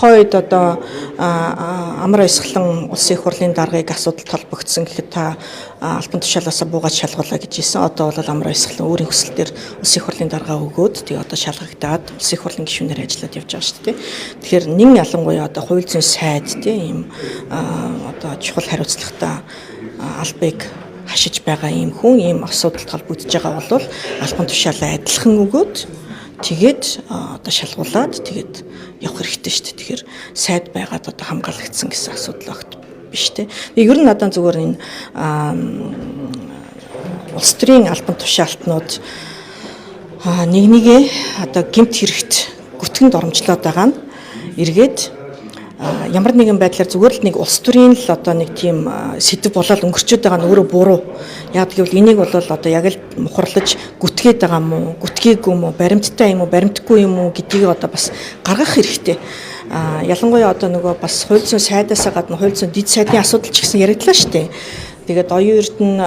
тухайд одоо амар баясгалан улсын их хурлын даргыг асуудалд холбогдсон гэхэд та албан тушаалаасаа буугаад шалгуулаа гэж хэлсэн. Одоо бол амар баясгалан өөрийн хүсэлтээр улсын их хурлын даргаа өгөөд тэгээ одоо шалгагдаад улсын их хурлын гишүүнээр ажиллаад явж байгаа шүү дээ. Тэгэхээр нэн ялангуяа одоо хууль зүйн сайд тийм одоо чухал хариуцлагатай албыг хашиж байгаа ийм хүн ийм асуудалд холбогдож байгаа бол албан тушаалаа адилхан өгөөд тэгээд одоо шалгуулад тэгээд явах хэрэгтэй шүү дээ. Тэгэхээр сайд байгаад одоо хамгаалагдсан гэсэн асуудал огт биш дээ. Ер нь надад зүгээр энэ улс төрийн албан тушаалтнууд нэгээ одоо гэмт хэрэгт гүтгэнд оромжлоод байгаа нь эргээд ямар нэгэн байдлаар зүгээр л нэг улс төрийн л одоо нэг тийм сэдв болоод өнгөрчөөд байгаа нь өөрөө буруу. Яг гэвэл энийг бол одоо яг л мухарлаж гүтгээд байгаа юм уу, гүтгээгүй юм уу, баримттай юм уу, баримтгүй юм уу гэдгийг одоо бас гаргах хэрэгтэй. Ялангуяа одоо нөгөө бас хууль зүйн сайдаас гадна хууль зүйн дэд сайдын асуудал ч гэсэн яриглаа шүү дээ. Тэгээд оюун эрдэнэ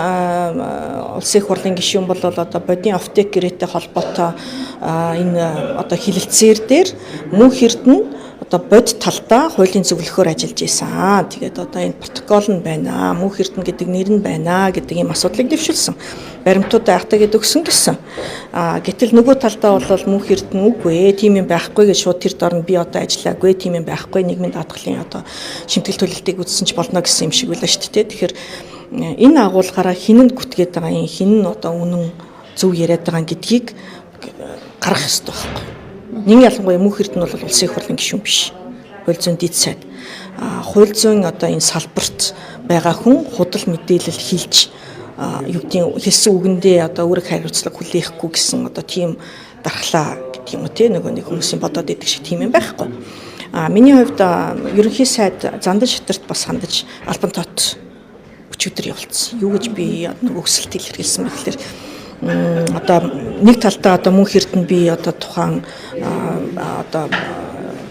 улсын их хурлын гишүүн бол одоо бодийн офтек гэрээтэй холбоотой энэ одоо хилэлцээр дээр мөнх эрдэнэ одоо бод талдаа хуулийн зөвлөхөөр ажиллаж ийсэн. Тэгээд одоо энэ протокол нь байна. Мөнх эрдэнэ гэдэг нэр нь байна гэдэг ийм асуудлыг дэвшүүлсэн. Баримтуудаа ахтагээд өгсөн гэсэн. Гэтэл нөгөө талдаа бол мөнх эрдэнэ үгүй тийм юм байхгүй гэж шууд тэр дорн би одоо ажиллаагүй тийм юм байхгүй нийгмийн даатгалын одоо шимтгэл төлөлтийг үзсэн ч болно гэсэн юм шиг байлаа шүү дээ. Тэгэхээр энэ агуулгаараа хинэнд гүтгээд байгаа юм хин нь одоо үнэн зөв яриад байгаа гэдгийг гаргах ёстой байхгүй. Нэг ялангуяа мөнх эрдэнэ бол улсын их хурлын гишүүн биш. Хууль зүйн дэд сайд. Хууль зүйн одоо энэ салбарт байгаа хүн худал мэдээлэл хийлж юу гэдгийг хэлсэн үгэндээ одоо үүрэг хариуцлага хүлээхгүй гэсэн одоо тийм дархлаа гэдэг юм уу те нөгөө нэг хүмүүсийн бодоод идэг шиг тийм юм байхгүй. Миний хувьд ерөнхий сайд зандан шатарт бас хандаж албан тот өчигдөр явуулсан. Юу гэж би нөгөө өсөлт илэрхийлсэн мэтлэр одоо нэг талдаа одоо мөнх эрдэнэ би одоо тухайн одоо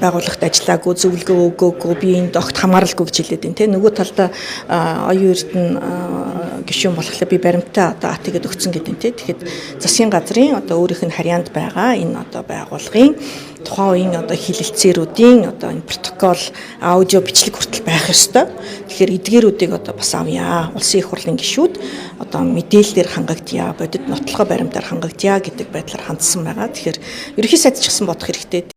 байгууллагт ажиллаагүй зөвлөгөө өгөөгүй би энд огт хамааралгүй гэж хэлээд байна те нөгөө талдаа оюун эрдэнэ гишүүн болохоор би баримтаа одоо тэгээд өгсөн гэдэг нь те тэгэхэд засгийн газрын одоо өөрийнх нь харьяанд байгаа энэ одоо байгууллагын тухайн үеийн одоо хилэлцээрүүдийн одоо энэ протокол аудио бичлэг хүртэл байх ёстой. Тэгэхээр эдгээрүүдийг одоо бас авъя. Улсын их хурлын гишүүд одоо мэдээлэлээр хангагдъя, бодит нотлохоо баримтаар хангагдъя гэдэг байдлаар хандсан байгаа. Тэгэхээр ерөнхий сайд ч гэсэн бодох хэрэгтэй.